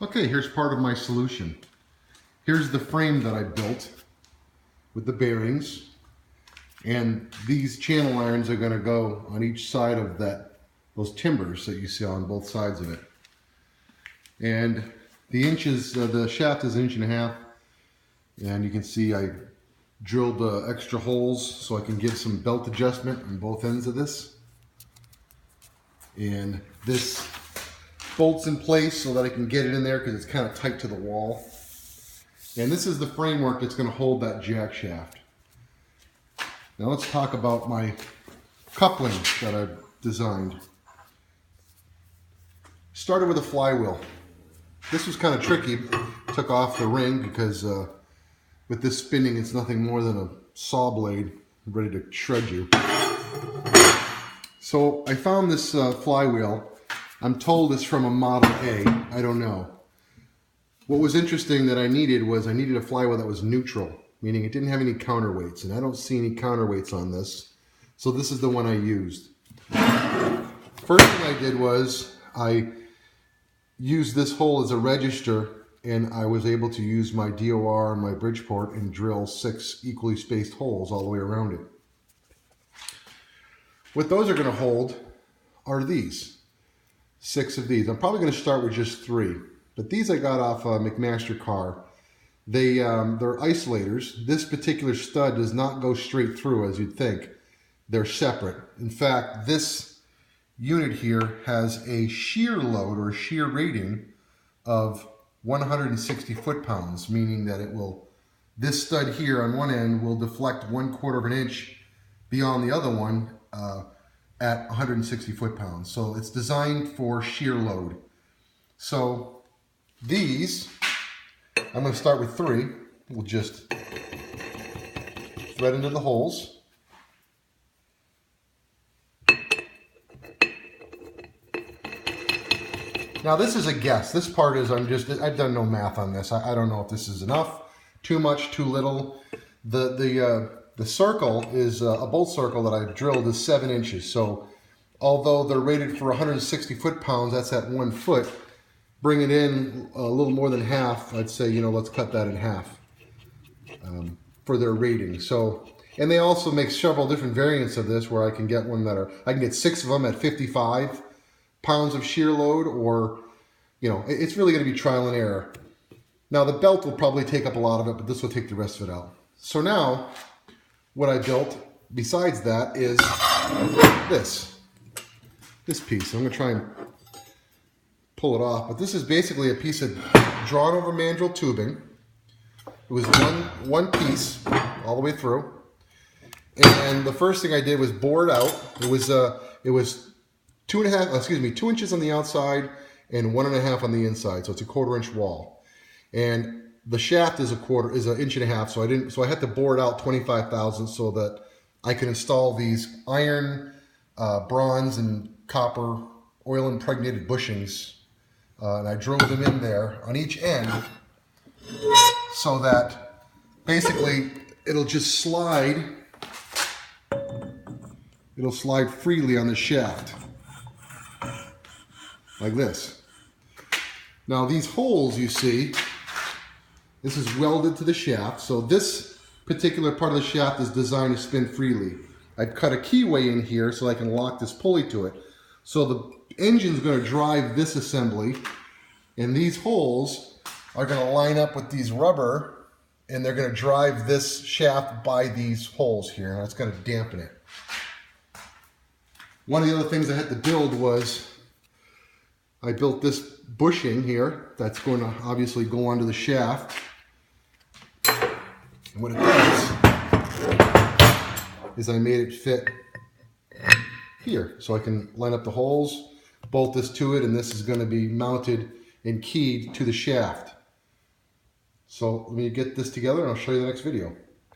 Okay, here's part of my solution. Here's the frame that I built with the bearings, and these channel irons are going to go on each side of those timbers that you see on both sides of it. And the inches, the shaft is 1.5 inches, and you can see I drilled extra holes so I can give some belt adjustment on both ends of this. And this bolts in place so that I can get it in there because it's kind of tight to the wall. And this is the framework that's going to hold that jack shaft. Now let's talk about my coupling that I've designed. Started with a flywheel. This was kind of tricky. Took off the ring because with this spinning it's nothing more than a saw blade ready to shred you. So I found this flywheel. I'm told it's from a Model A. I don't know. What was interesting that I needed a flywheel that was neutral, meaning it didn't have any counterweights, and I don't see any counterweights on this. So this is the one I used. First thing I did was I used this hole as a register, and I was able to use my DOR and my Bridgeport and drill 6 equally spaced holes all the way around it. What those are going to hold are these. 6 of these. I'm probably going to start with just 3, but these I got off a McMaster car. They're isolators. This particular stud does not go straight through as you'd think. They're separate. In fact, this unit here has a shear load or shear rating of 160 foot-pounds, meaning that this stud here on one end will deflect 1/4 of an inch beyond the other one at 160 foot-pounds. So it's designed for shear load. So these, I'm going to start with 3. We'll just thread into the holes. Now this is a guess. This part is, I've done no math on this. I don't know if this is enough, too much, too little. The circle is a bolt circle that I've drilled is 7 inches. So although they're rated for 160 foot-pounds, that's at 1 foot. Bring it in a little more than half. I'd say, let's cut that in half for their rating. So, and they also make several different variants of this where I can get I can get 6 of them at 55 pounds of shear load, or, it's really going to be trial and error. Now the belt will probably take up a lot of it, but this will take the rest of it out. So now, what I built besides that is this piece. I'm going to try and pull it off, but this is basically a piece of drawn over mandrel tubing. It was one piece all the way through, and the first thing I did was bore it out. It was 2 inches on the outside and 1.5 on the inside, so it's a 1/4 inch wall. And the shaft is 1.5 inches, so I had to bore it out 25 thousandths so that I can install these iron, bronze, and copper oil impregnated bushings, and I drove them in there on each end so that basically it'll just slide. It'll slide freely on the shaft like this. Now these holes you see, this is welded to the shaft, so this particular part of the shaft is designed to spin freely. I've cut a keyway in here so I can lock this pulley to it. So the engine's going to drive this assembly, and these holes are going to line up with these rubber, and they're going to drive this shaft by these holes here, and that's going to dampen it. One of the other things I had to build was I built this bushing here that's going to obviously go onto the shaft. And what it does is I made it fit here. So I can line up the holes, bolt this to it, and this is going to be mounted and keyed to the shaft. So let me get this together and I'll show you the next video.